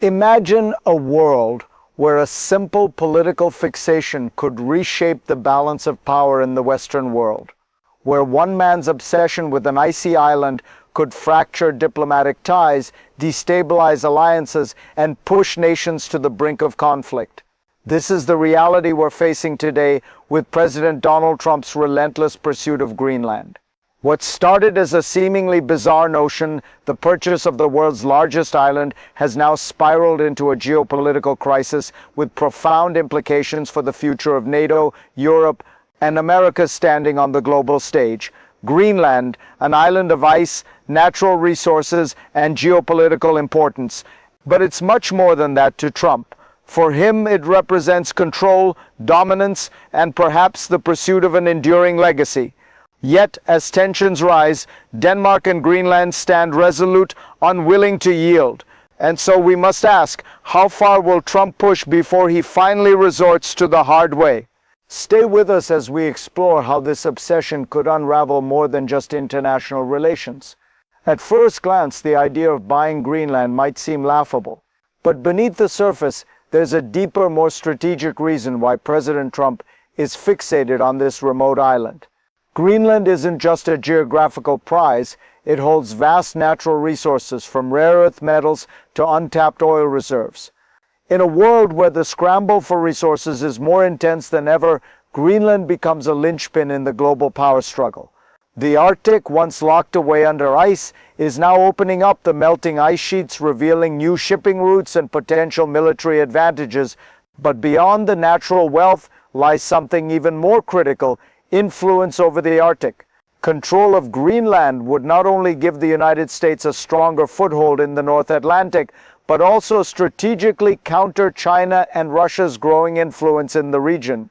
Imagine a world where a simple political fixation could reshape the balance of power in the Western world, where one man's obsession with an icy island could fracture diplomatic ties, destabilize alliances, and push nations to the brink of conflict. This is the reality we're facing today with President Donald Trump's relentless pursuit of Greenland. What started as a seemingly bizarre notion, the purchase of the world's largest island, has now spiraled into a geopolitical crisis with profound implications for the future of NATO, Europe, and America's standing on the global stage. Greenland, an island of ice, natural resources, and geopolitical importance. But it's much more than that to Trump. For him, it represents control, dominance, and perhaps the pursuit of an enduring legacy. Yet, as tensions rise, Denmark and Greenland stand resolute, unwilling to yield. And so we must ask, how far will Trump push before he finally resorts to the hard way? Stay with us as we explore how this obsession could unravel more than just international relations. At first glance, the idea of buying Greenland might seem laughable. But beneath the surface, there's a deeper, more strategic reason why President Trump is fixated on this remote island. Greenland isn't just a geographical prize, it holds vast natural resources from rare earth metals to untapped oil reserves. In a world where the scramble for resources is more intense than ever, Greenland becomes a linchpin in the global power struggle. The Arctic, once locked away under ice, is now opening up the melting ice sheets, revealing new shipping routes and potential military advantages. But beyond the natural wealth lies something even more critical: influence over the Arctic. Control of Greenland would not only give the United States a stronger foothold in the North Atlantic, but also strategically counter China and Russia's growing influence in the region.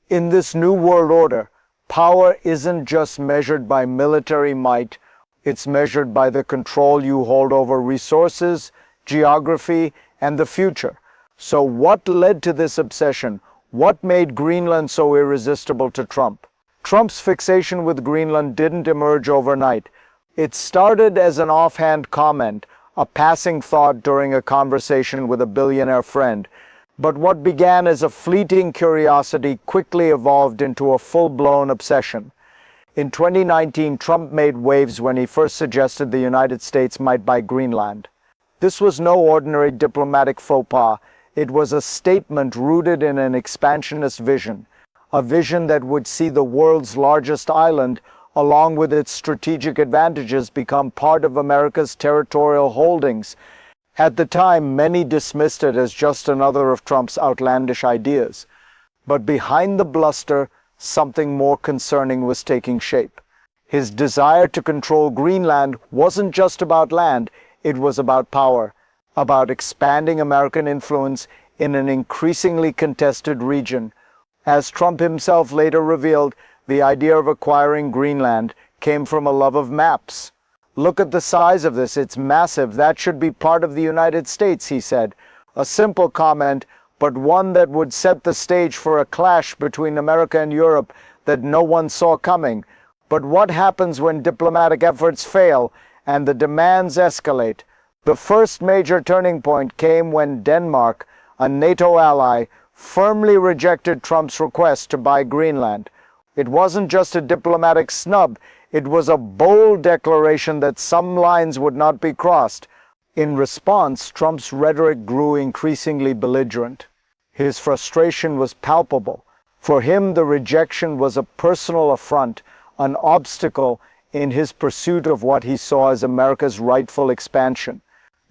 In this new world order, power isn't just measured by military might, it's measured by the control you hold over resources, geography, and the future. So what led to this obsession? What made Greenland so irresistible to Trump? Trump's fixation with Greenland didn't emerge overnight. It started as an offhand comment, a passing thought during a conversation with a billionaire friend. But what began as a fleeting curiosity quickly evolved into a full-blown obsession. In 2019, Trump made waves when he first suggested the United States might buy Greenland. This was no ordinary diplomatic faux pas. It was a statement rooted in an expansionist vision, a vision that would see the world's largest island, along with its strategic advantages, become part of America's territorial holdings. At the time, many dismissed it as just another of Trump's outlandish ideas. But behind the bluster, something more concerning was taking shape. His desire to control Greenland wasn't just about land, it was about power, about expanding American influence in an increasingly contested region. As Trump himself later revealed, the idea of acquiring Greenland came from a love of maps. "Look at the size of this, it's massive, that should be part of the United States," he said. A simple comment, but one that would set the stage for a clash between America and Europe that no one saw coming. But what happens when diplomatic efforts fail and the demands escalate? The first major turning point came when Denmark, a NATO ally, firmly rejected Trump's request to buy Greenland. It wasn't just a diplomatic snub, it was a bold declaration that some lines would not be crossed. In response, Trump's rhetoric grew increasingly belligerent. His frustration was palpable. For him, the rejection was a personal affront, an obstacle in his pursuit of what he saw as America's rightful expansion.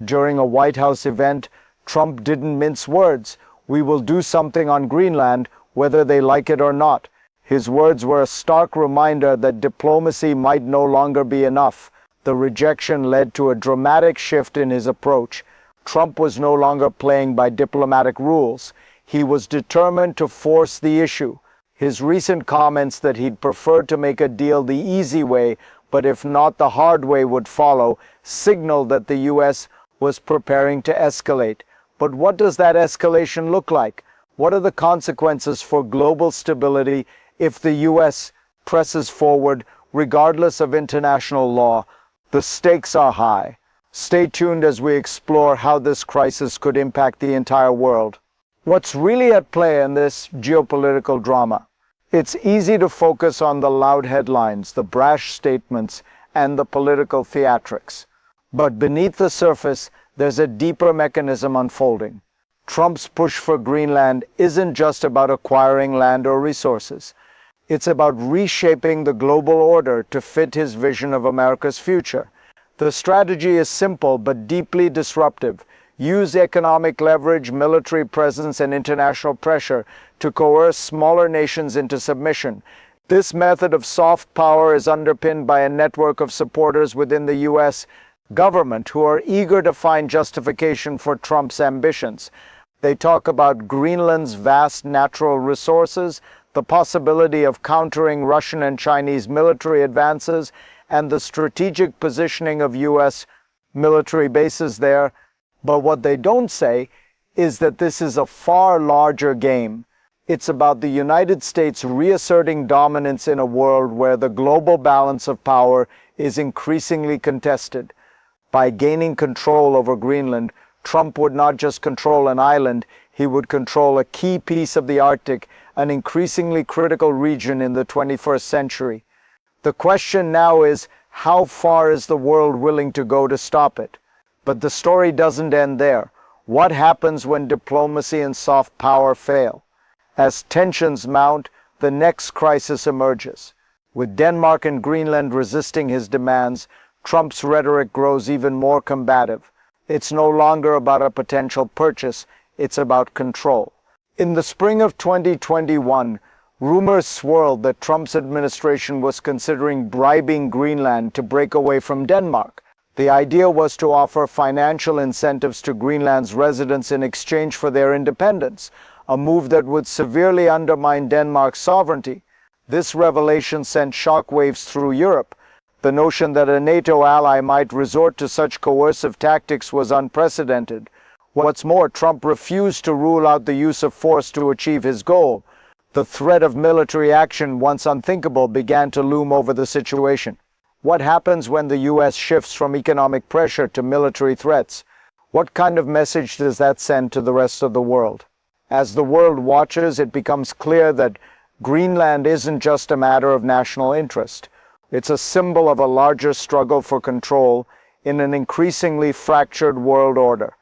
During a White House event, Trump didn't mince words. "We will do something on Greenland, whether they like it or not." His words were a stark reminder that diplomacy might no longer be enough. The rejection led to a dramatic shift in his approach. Trump was no longer playing by diplomatic rules. He was determined to force the issue. His recent comments that he'd prefer to make a deal the easy way, but if not the hard way would follow, signaled that the U.S. was preparing to escalate. But what does that escalation look like? What are the consequences for global stability if the U.S. presses forward regardless of international law? The stakes are high. Stay tuned as we explore how this crisis could impact the entire world. What's really at play in this geopolitical drama? It's easy to focus on the loud headlines, the brash statements, and the political theatrics. But beneath the surface, there's a deeper mechanism unfolding. Trump's push for Greenland isn't just about acquiring land or resources. It's about reshaping the global order to fit his vision of America's future. The strategy is simple but deeply disruptive. Use economic leverage, military presence, and international pressure to coerce smaller nations into submission. This method of soft power is underpinned by a network of supporters within the U.S. government who are eager to find justification for Trump's ambitions. They talk about Greenland's vast natural resources, the possibility of countering Russian and Chinese military advances, and the strategic positioning of U.S. military bases there. But what they don't say is that this is a far larger game. It's about the United States reasserting dominance in a world where the global balance of power is increasingly contested. By gaining control over Greenland, Trump would not just control an island, he would control a key piece of the Arctic, an increasingly critical region in the 21st century. The question now is, how far is the world willing to go to stop it? But the story doesn't end there. What happens when diplomacy and soft power fail? As tensions mount, the next crisis emerges. With Denmark and Greenland resisting his demands, Trump's rhetoric grows even more combative. It's no longer about a potential purchase, it's about control. In the spring of 2021, rumors swirled that Trump's administration was considering bribing Greenland to break away from Denmark. The idea was to offer financial incentives to Greenland's residents in exchange for their independence, a move that would severely undermine Denmark's sovereignty. This revelation sent shockwaves through Europe. The notion that a NATO ally might resort to such coercive tactics was unprecedented. What's more, Trump refused to rule out the use of force to achieve his goal. The threat of military action, once unthinkable, began to loom over the situation. What happens when the U.S. shifts from economic pressure to military threats? What kind of message does that send to the rest of the world? As the world watches, it becomes clear that Greenland isn't just a matter of national interest. It's a symbol of a larger struggle for control in an increasingly fractured world order.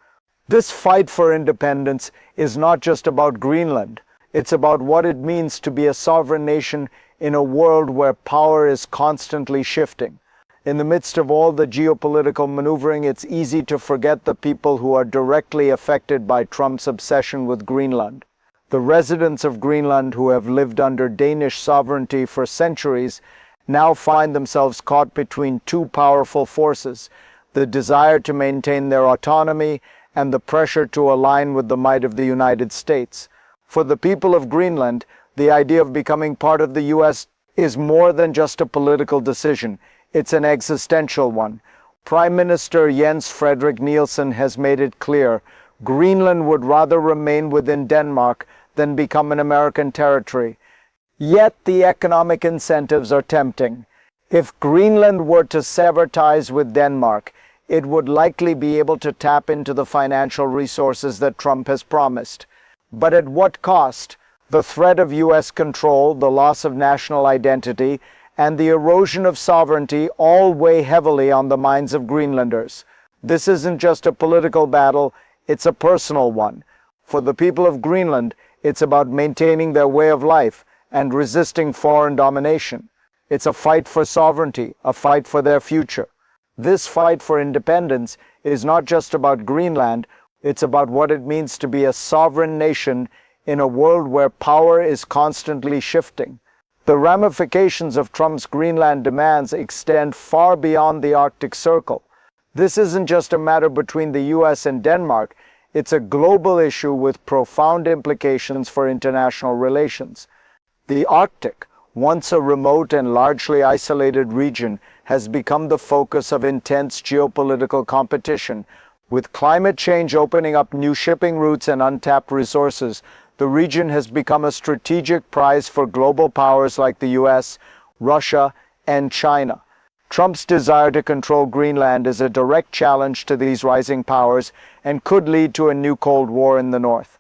This fight for independence is not just about Greenland. It's about what it means to be a sovereign nation in a world where power is constantly shifting. In the midst of all the geopolitical maneuvering, it's easy to forget the people who are directly affected by Trump's obsession with Greenland. The residents of Greenland who have lived under Danish sovereignty for centuries now find themselves caught between two powerful forces, the desire to maintain their autonomy and the pressure to align with the might of the United States. For the people of Greenland, the idea of becoming part of the U.S. is more than just a political decision. It's an existential one. Prime Minister Jens Frederik Nielsen has made it clear Greenland would rather remain within Denmark than become an American territory. Yet the economic incentives are tempting. If Greenland were to sever ties with Denmark, it would likely be able to tap into the financial resources that Trump has promised. But at what cost? The threat of U.S. control, the loss of national identity, and the erosion of sovereignty all weigh heavily on the minds of Greenlanders. This isn't just a political battle, it's a personal one. For the people of Greenland, it's about maintaining their way of life and resisting foreign domination. It's a fight for sovereignty, a fight for their future. This fight for independence is not just about Greenland, it's about what it means to be a sovereign nation in a world where power is constantly shifting. The ramifications of Trump's Greenland demands extend far beyond the Arctic Circle. This isn't just a matter between the U.S. and Denmark, it's a global issue with profound implications for international relations. The Arctic, once a remote and largely isolated region, has become the focus of intense geopolitical competition. With climate change opening up new shipping routes and untapped resources, the region has become a strategic prize for global powers like the US, Russia, and China. Trump's desire to control Greenland is a direct challenge to these rising powers and could lead to a new Cold War in the North.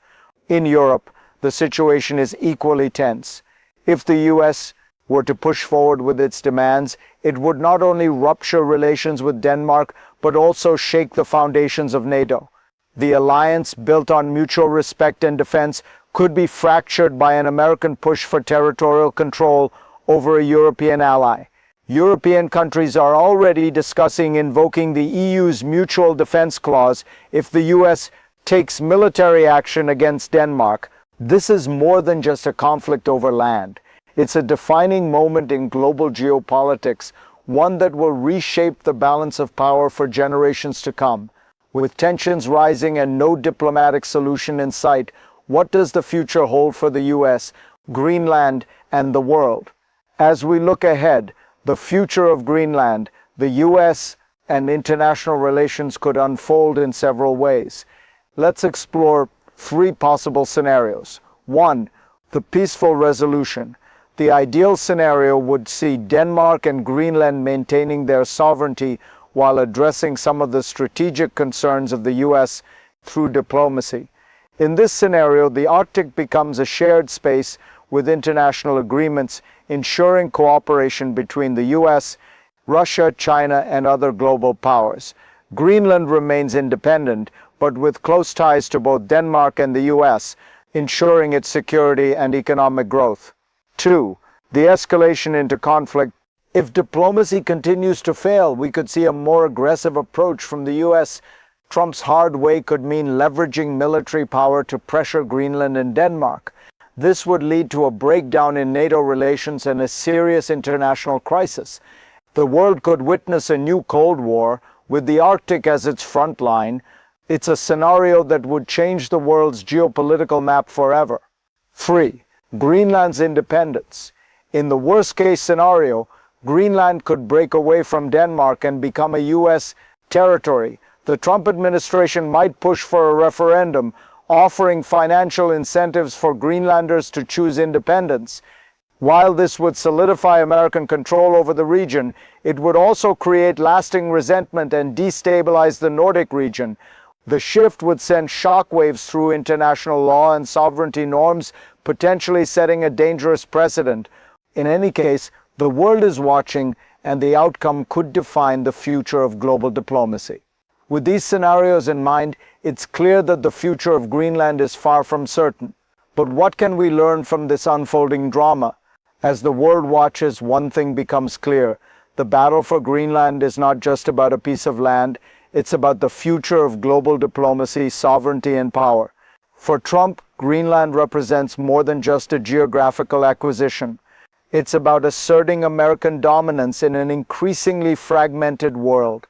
In Europe, the situation is equally tense. If the US were to push forward with its demands, it would not only rupture relations with Denmark, but also shake the foundations of NATO. The alliance, built on mutual respect and defense, could be fractured by an American push for territorial control over a European ally. European countries are already discussing invoking the EU's mutual defense clause if the US takes military action against Denmark. This is more than just a conflict over land. It's a defining moment in global geopolitics, one that will reshape the balance of power for generations to come. With tensions rising and no diplomatic solution in sight, what does the future hold for the US, Greenland, and the world? As we look ahead, the future of Greenland, the US, and international relations could unfold in several ways. Let's explore 3 possible scenarios. 1. The peaceful resolution. The ideal scenario would see Denmark and Greenland maintaining their sovereignty while addressing some of the strategic concerns of the US through diplomacy. In this scenario, the Arctic becomes a shared space with international agreements ensuring cooperation between the US, Russia, China, and other global powers. Greenland remains independent, but with close ties to both Denmark and the US, ensuring its security and economic growth. 2. The escalation into conflict. If diplomacy continues to fail, we could see a more aggressive approach from the US. Trump's hard way could mean leveraging military power to pressure Greenland and Denmark. This would lead to a breakdown in NATO relations and a serious international crisis. The world could witness a new Cold War, with the Arctic as its front line. It's a scenario that would change the world's geopolitical map forever. 3. Greenland's independence. In the worst-case scenario, Greenland could break away from Denmark and become a US territory. The Trump administration might push for a referendum, offering financial incentives for Greenlanders to choose independence. While this would solidify American control over the region, it would also create lasting resentment and destabilize the Nordic region. The shift would send shockwaves through international law and sovereignty norms, potentially setting a dangerous precedent. In any case, the world is watching, and the outcome could define the future of global diplomacy. With these scenarios in mind, it's clear that the future of Greenland is far from certain. But what can we learn from this unfolding drama? As the world watches, one thing becomes clear. The battle for Greenland is not just about a piece of land, it's about the future of global diplomacy, sovereignty, and power. For Trump, Greenland represents more than just a geographical acquisition. It's about asserting American dominance in an increasingly fragmented world.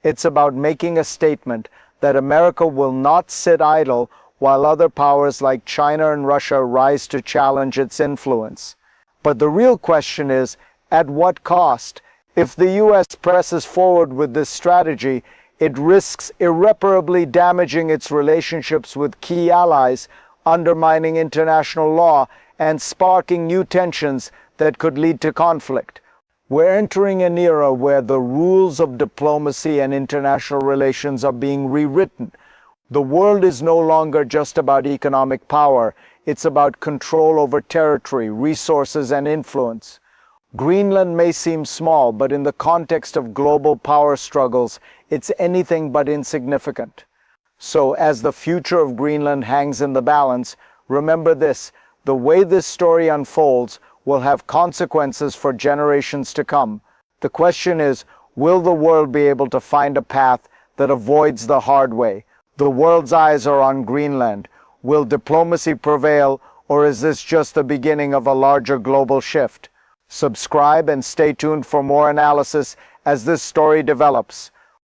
It's about making a statement that America will not sit idle while other powers like China and Russia rise to challenge its influence. But the real question is, at what cost? If the US presses forward with this strategy, it risks irreparably damaging its relationships with key allies, undermining international law, and sparking new tensions that could lead to conflict. We're entering an era where the rules of diplomacy and international relations are being rewritten. The world is no longer just about economic power. It's about control over territory, resources, and influence. Greenland may seem small, but in the context of global power struggles, it's anything but insignificant. So, as the future of Greenland hangs in the balance, remember this: the way this story unfolds will have consequences for generations to come. The question is, will the world be able to find a path that avoids the hard way? The world's eyes are on Greenland. Will diplomacy prevail, or is this just the beginning of a larger global shift? Subscribe and stay tuned for more analysis as this story develops.